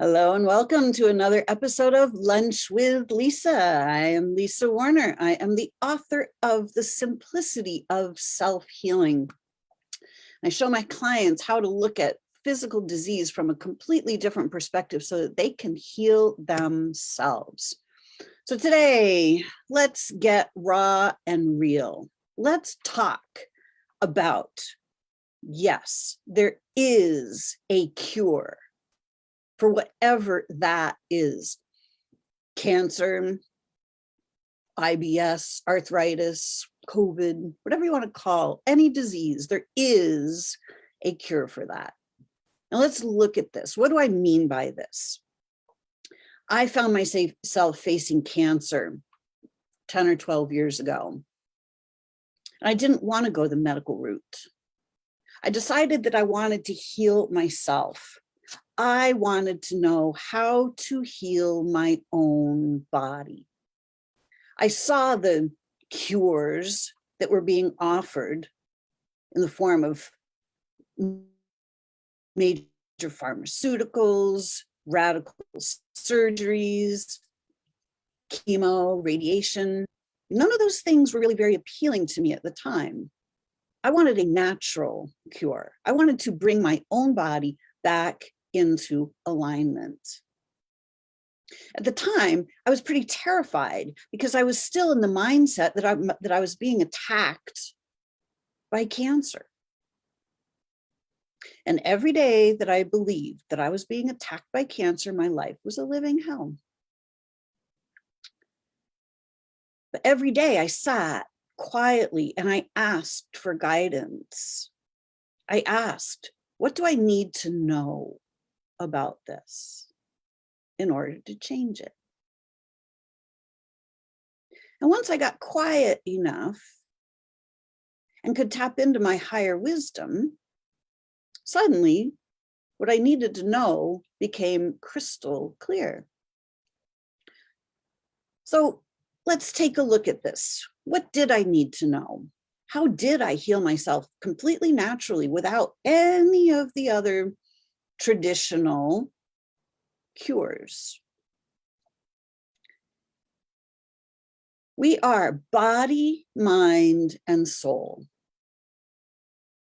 Hello and welcome to another episode of Lunch with Lisa. I am Lisa Warner. I am the author of The Simplicity of Self-Healing. I show my clients how to look at physical disease from a completely different perspective so that they can heal themselves. So today, let's get raw and real. Let's talk about, yes, there is a cure for whatever that is. Cancer, IBS, arthritis, COVID, whatever you want to call any disease, there is a cure for that. Now let's look at this. What do I mean by this? I found myself facing cancer 10 or 12 years ago. And I didn't want to go the medical route. I decided that I wanted to heal myself. I wanted to know how to heal my own body. I saw the cures that were being offered in the form of major pharmaceuticals, radical surgeries, chemo, radiation. None of those things were really very appealing to me at the time. I wanted a natural cure. I wanted to bring my own body back into alignment. At the time, I was pretty terrified because I was still in the mindset that I was being attacked by cancer. And every day that I believed that I was being attacked by cancer, my life was a living hell. But every day I sat quietly and I asked for guidance. I asked, what do I need to know about this in order to change it? And once I got quiet enough and could tap into my higher wisdom, suddenly what I needed to know became crystal clear. So let's take a look at this. What did I need to know? How did I heal myself completely naturally without any of the other traditional cures? We are body, mind, and soul.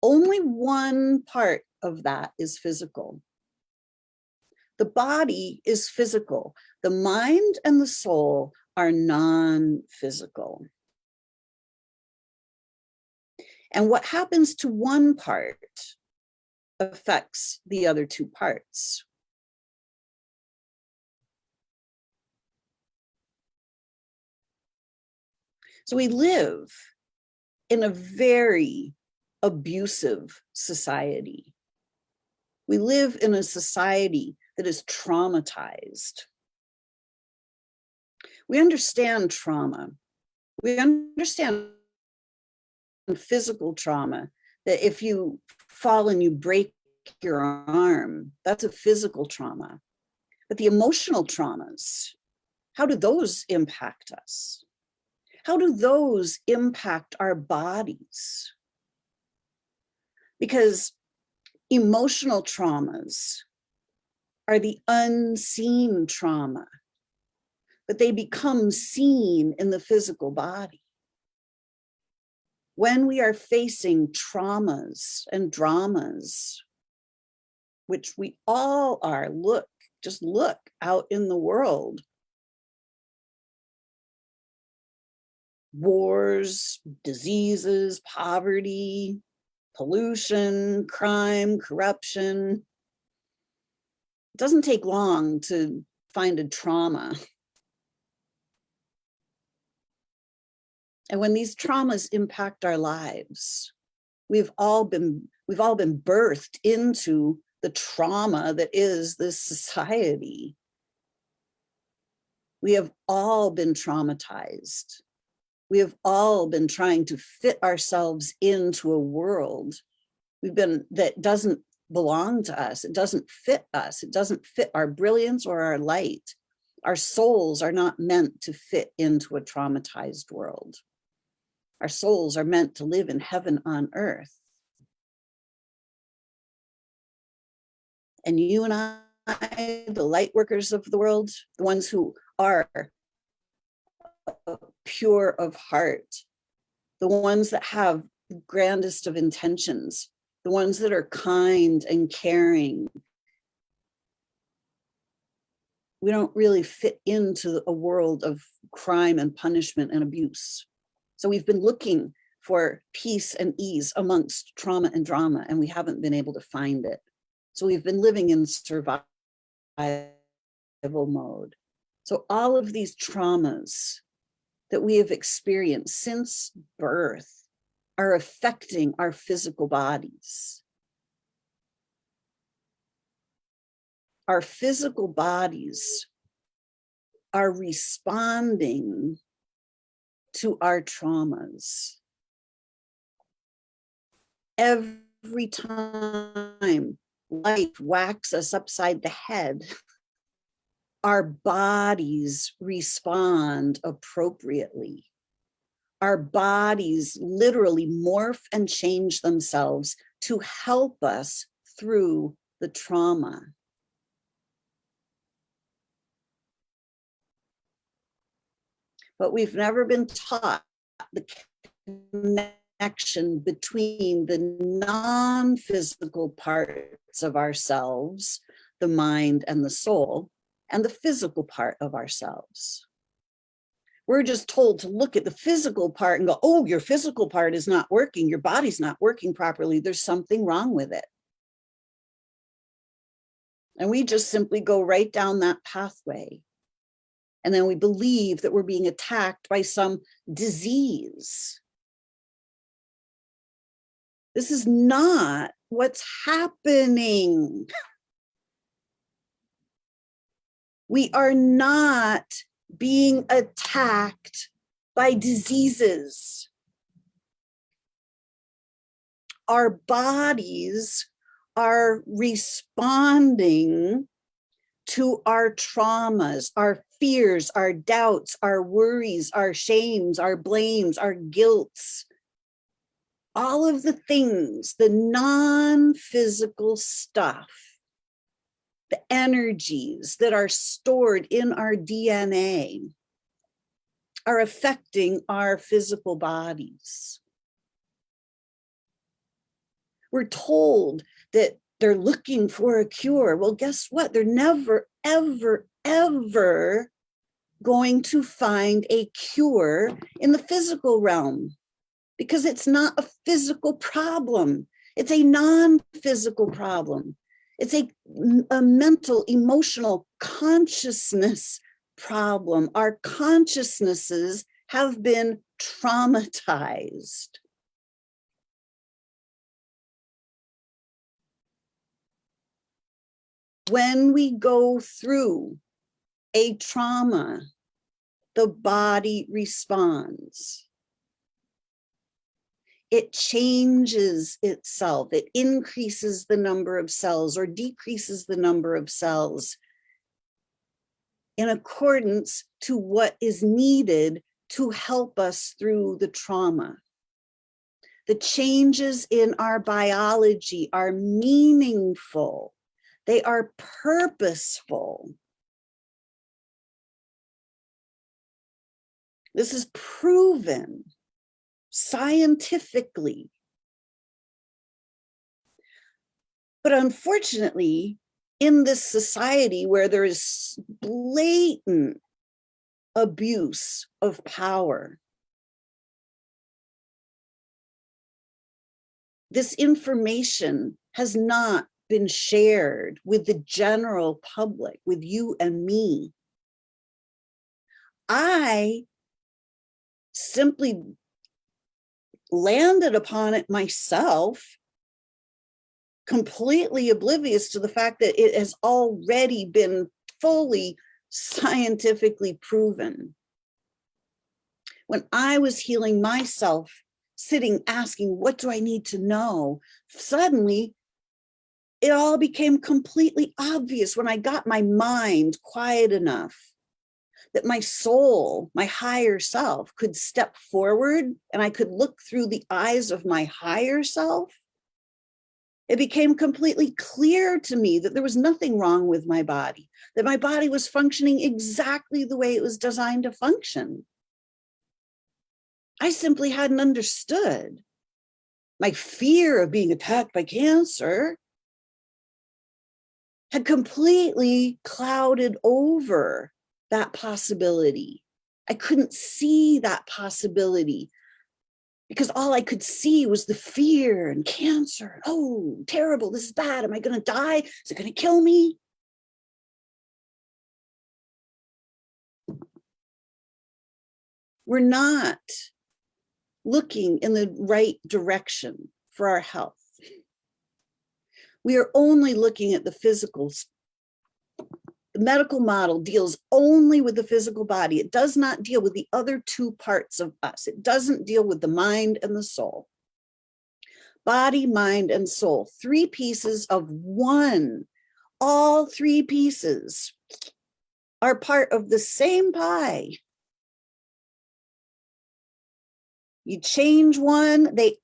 Only one part of that is physical. The body is physical. The mind and the soul are non-physical. And what happens to one part affects the other two parts. So we live in a very abusive society. We live in a society that is traumatized. We understand trauma. We understand physical trauma, that if you fall and you break your arm, that's a physical trauma. But the emotional traumas, how do those impact us? How do those impact our bodies? Because emotional traumas are the unseen trauma, but they become seen in the physical body. When we are facing traumas and dramas, which we all are, just look out in the world. Wars, diseases, poverty, pollution, crime, corruption. It doesn't take long to find a trauma. And when these traumas impact our lives, we've all been birthed into the trauma that is this society. We have all been traumatized. We have all been trying to fit ourselves into a world that doesn't belong to us. It doesn't fit us. It doesn't fit our brilliance or our light. Our souls are not meant to fit into a traumatized world. Our souls are meant to live in heaven on earth. And you and the light workers of the world, the ones who are pure of heart, the ones that have the grandest of intentions, the ones that are kind and caring. We don't really fit into a world of crime and punishment and abuse. So we've been looking for peace and ease amongst trauma and drama, and we haven't been able to find it. So we've been living in survival mode. So all of these traumas that we have experienced since birth are affecting our physical bodies. Our physical bodies are responding to our traumas. Every time life whacks us upside the head, our bodies respond appropriately. Our bodies literally morph and change themselves to help us through the trauma. But we've never been taught the connection between the non-physical parts of ourselves, the mind and the soul, and the physical part of ourselves. We're just told to look at the physical part and go, oh, your physical part is not working, your body's not working properly, there's something wrong with it. And we just simply go right down that pathway. And then we believe that we're being attacked by some disease. This is not what's happening. We are not being attacked by diseases. Our bodies are responding to our traumas, our fears, our doubts, our worries, our shames, our blames, our guilts. All of the things, the non-physical stuff, the energies that are stored in our DNA are affecting our physical bodies. We're told that they're looking for a cure. Well, guess what? They're never, ever, ever going to find a cure in the physical realm because it's not a physical problem. It's a non-physical problem. It's a mental, emotional consciousness problem. Our consciousnesses have been traumatized. When we go through a trauma, the body responds. It changes itself. It increases the number of cells or decreases the number of cells in accordance to what is needed to help us through the trauma. The changes in our biology are meaningful. They are purposeful. This is proven scientifically. But unfortunately, in this society where there is blatant abuse of power, this information has not been shared with the general public, with you and me. I simply landed upon it myself, completely oblivious to the fact that it has already been fully scientifically proven. When I was healing myself, sitting asking, what do I need to know? Suddenly, it all became completely obvious when I got my mind quiet enough that my soul, my higher self, could step forward and I could look through the eyes of my higher self. It became completely clear to me that there was nothing wrong with my body, that my body was functioning exactly the way it was designed to function. I simply hadn't understood. My fear of being attacked by cancer had completely clouded over that possibility. I couldn't see that possibility because all I could see was the fear and cancer. Oh, terrible, this is bad. Am I going to die? Is it going to kill me? We're not looking in the right direction for our health. We are only looking at the physical. The medical model deals only with the physical body. It does not deal with the other two parts of us. It doesn't deal with the mind and the soul. Body, mind, and soul, three pieces of one. All three pieces are part of the same pie. You change one, the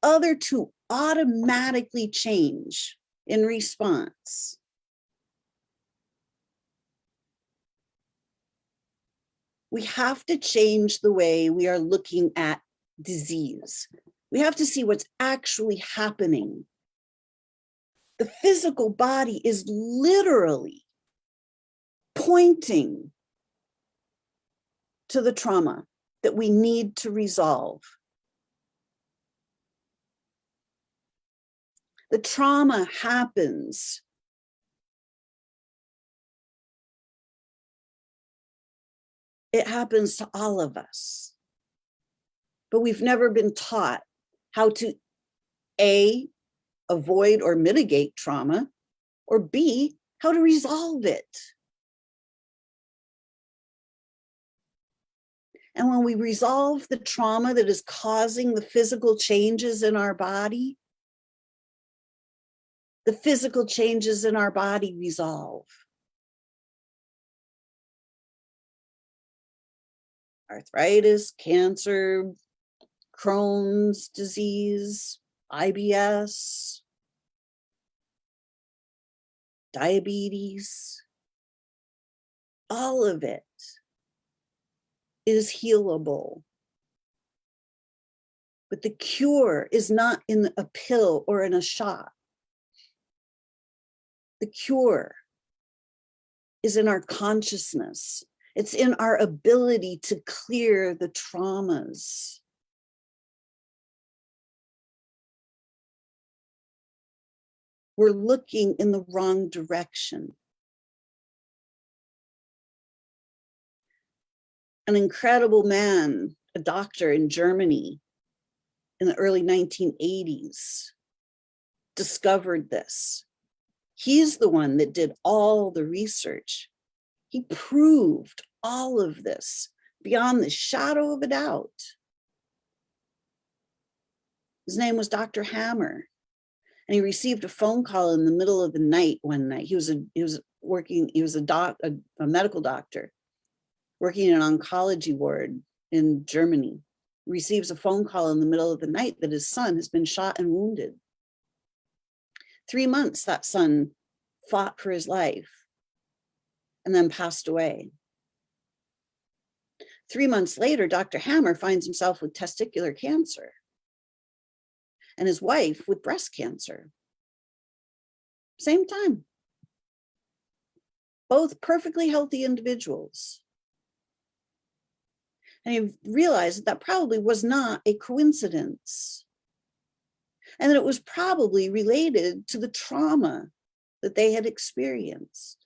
other two automatically change in response. We have to change the way we are looking at disease. We have to see what's actually happening. The physical body is literally pointing to the trauma that we need to resolve. The trauma happens it happens to all of us. But we've never been taught how to A, avoid or mitigate trauma, or B, how to resolve it. And when we resolve the trauma that is causing the physical changes in our body, the physical changes in our body resolve. Arthritis, cancer, Crohn's disease, IBS, diabetes, all of it is healable. But the cure is not in a pill or in a shot. The cure is in our consciousness. It's in our ability to clear the traumas. We're looking in the wrong direction. An incredible man, a doctor in Germany in the early 1980s, discovered this. He's the one that did all the research. He proved all of this beyond the shadow of a doubt. His name was Dr. Hammer, and he received a phone call in the middle of the night one night. He was a medical doctor working in an oncology ward in Germany. Receives a phone call in the middle of the night that his son has been shot and wounded. 3 months that son fought for his life and then passed away. 3 months later, Dr. Hammer finds himself with testicular cancer and his wife with breast cancer. Same time. Both perfectly healthy individuals. And he realized that that probably was not a coincidence. And that it was probably related to the trauma that they had experienced.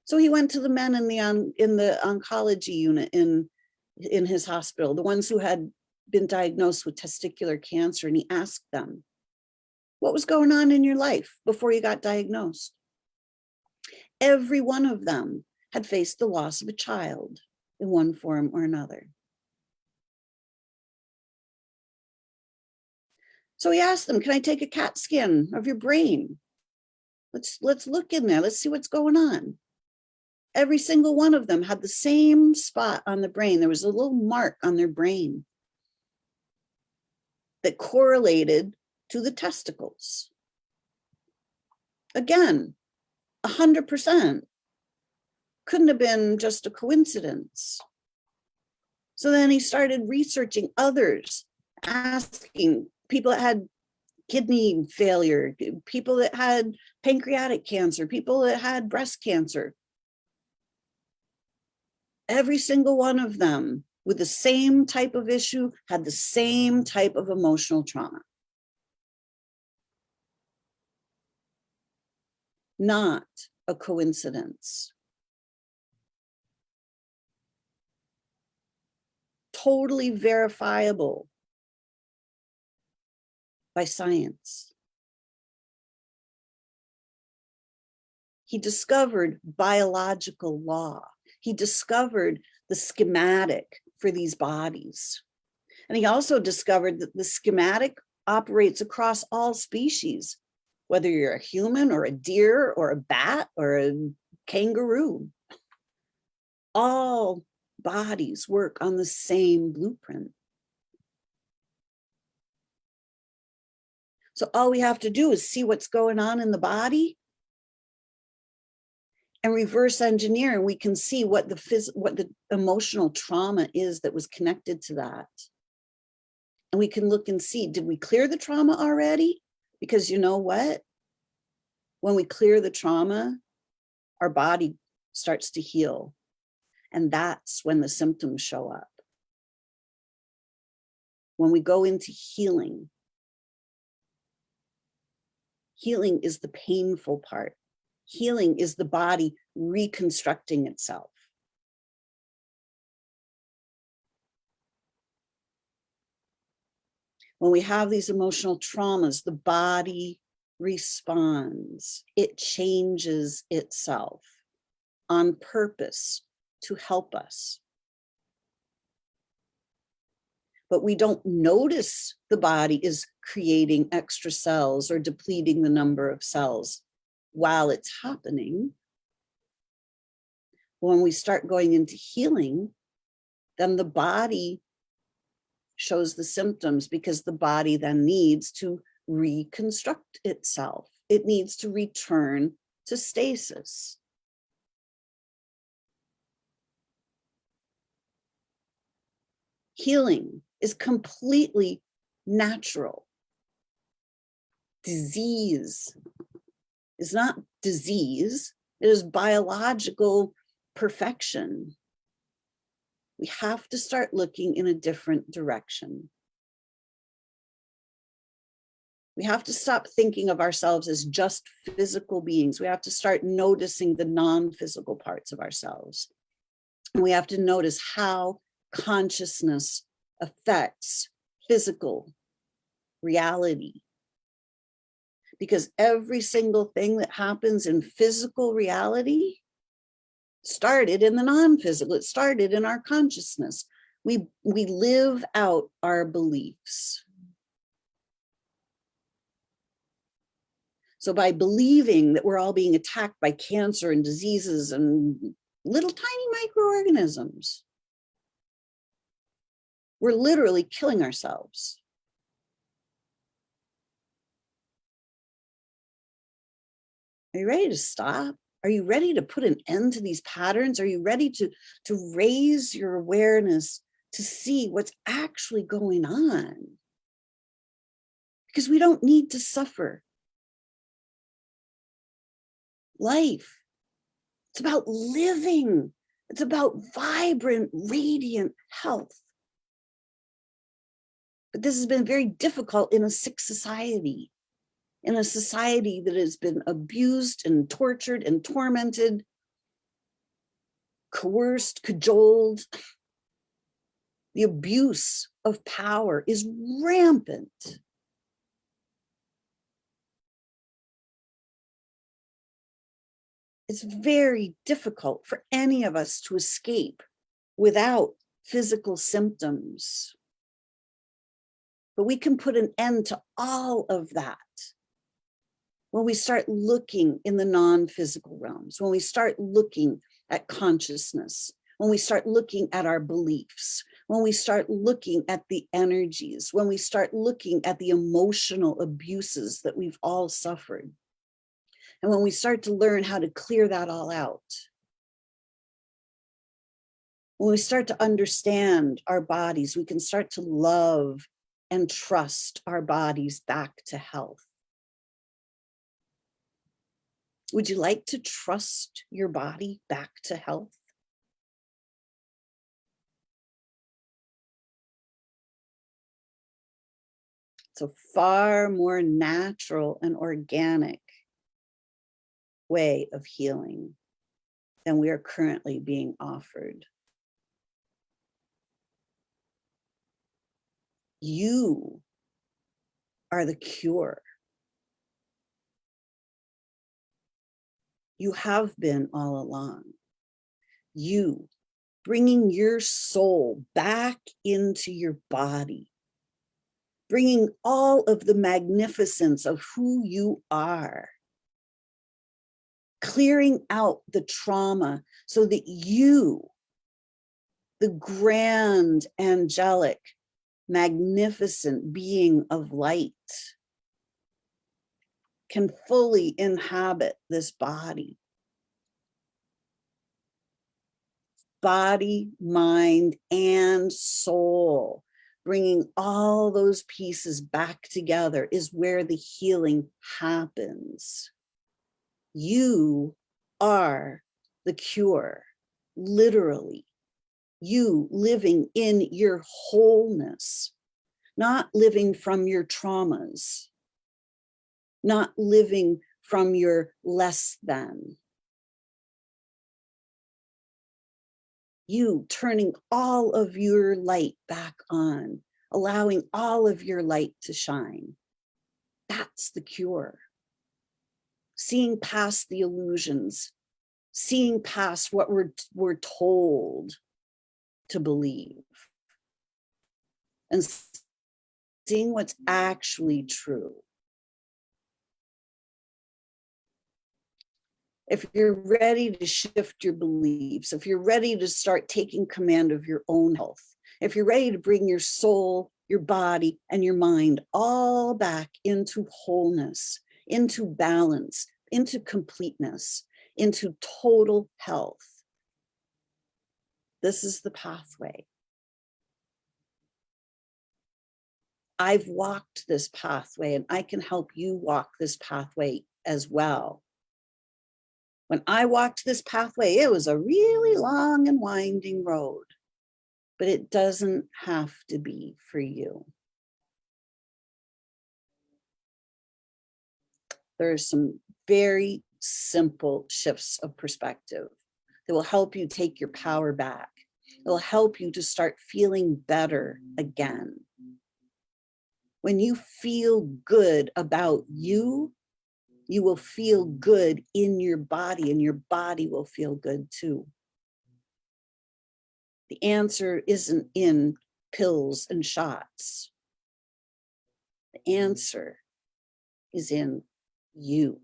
So he went to the men in the oncology unit in his hospital, the ones who had been diagnosed with testicular cancer, and he asked them, what was going on in your life before you got diagnosed? Every one of them had faced the loss of a child in one form or another. So he asked them, can I take a CAT scan of your brain? Let's look in there. Let's see what's going on. Every single one of them had the same spot on the brain. There was a little mark on their brain that correlated to the testicles. Again, 100% couldn't have been just a coincidence. So then he started researching others, asking people that had kidney failure, people that had pancreatic cancer, people that had breast cancer. Every single one of them with the same type of issue had the same type of emotional trauma. Not a coincidence. Totally verifiable by science. He discovered biological law. He discovered the schematic for these bodies. And he also discovered that the schematic operates across all species, whether you're a human or a deer or a bat or a kangaroo. All bodies work on the same blueprint. So all we have to do is see what's going on in the body and reverse engineer, and we can see what the emotional trauma is that was connected to that. And we can look and see, did we clear the trauma already? Because you know what? When we clear the trauma, our body starts to heal. And that's when the symptoms show up. When we go into healing, healing is the painful part. Healing is the body reconstructing itself. When we have these emotional traumas, the body responds. It changes itself on purpose to help us. But we don't notice the body is creating extra cells or depleting the number of cells while it's happening. When we start going into healing, then the body shows the symptoms, because the body then needs to reconstruct itself. It needs to return to stasis. Healing is completely natural. Disease is not disease, it is biological perfection. We have to start looking in a different direction. We have to stop thinking of ourselves as just physical beings. We have to start noticing the non-physical parts of ourselves. And we have to notice how consciousness affects physical reality. Because every single thing that happens in physical reality started in the non-physical. It started in our consciousness. We live out our beliefs. So by believing that we're all being attacked by cancer and diseases and little tiny microorganisms, we're literally killing ourselves. Are you ready to stop? Are you ready to put an end to these patterns? Are you ready to raise your awareness to see what's actually going on? Because we don't need to suffer. Life, it's about living. It's about vibrant, radiant health. But this has been very difficult in a sick society, in a society that has been abused and tortured and tormented, coerced, cajoled. The abuse of power is rampant. It's very difficult for any of us to escape without physical symptoms. But we can put an end to all of that when we start looking in the non-physical realms, when we start looking at consciousness, when we start looking at our beliefs, when we start looking at the energies, when we start looking at the emotional abuses that we've all suffered. And when we start to learn how to clear that all out, when we start to understand our bodies, we can start to love and trust our bodies back to health. Would you like to trust your body back to health? It's a far more natural and organic way of healing than we are currently being offered. You are the cure. You have been all along. You, bringing your soul back into your body, bringing all of the magnificence of who you are, clearing out the trauma so that you, the grand, angelic, magnificent being of light, can fully inhabit this body. Body, mind, and soul. Bringing all those pieces back together is where the healing happens. You are the cure, literally. You living in your wholeness, not living from your traumas, not living from your less than. You turning all of your light back on, allowing all of your light to shine. That's the cure. Seeing past the illusions, seeing past what we're told to believe, and seeing what's actually true. If you're ready to shift your beliefs, if you're ready to start taking command of your own health, if you're ready to bring your soul, your body, and your mind all back into wholeness, into balance, into completeness, into total health, this is the pathway. I've walked this pathway, and I can help you walk this pathway as well. When I walked this pathway, it was a really long and winding road, but it doesn't have to be for you. There are some very simple shifts of perspective that will help you take your power back. It will help you to start feeling better again. When you feel good about you, you will feel good in your body, and your body will feel good too. The answer isn't in pills and shots. The answer is in you.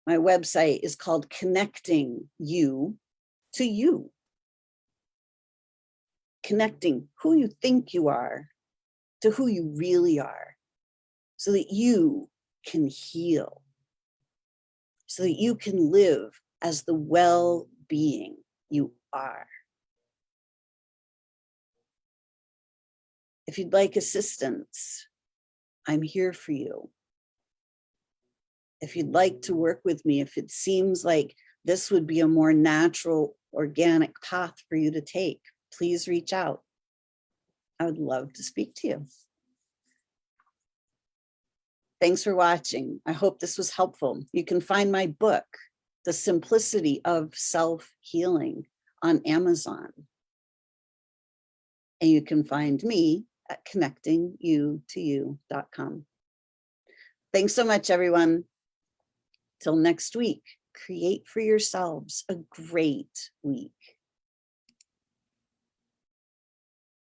My website is called Connecting You to You. Connecting who you think you are to who you really are, so that you can heal, so that you can live as the well-being you are. If you'd like assistance, I'm here for you. If you'd like to work with me, if it seems like this would be a more natural, organic path for you to take, please reach out. I would love to speak to you. Thanks for watching. I hope this was helpful. You can find my book, The Simplicity of Self-Healing, on Amazon. And you can find me at connectingyoutoyou.com. Thanks so much, everyone. Till next week, create for yourselves a great week.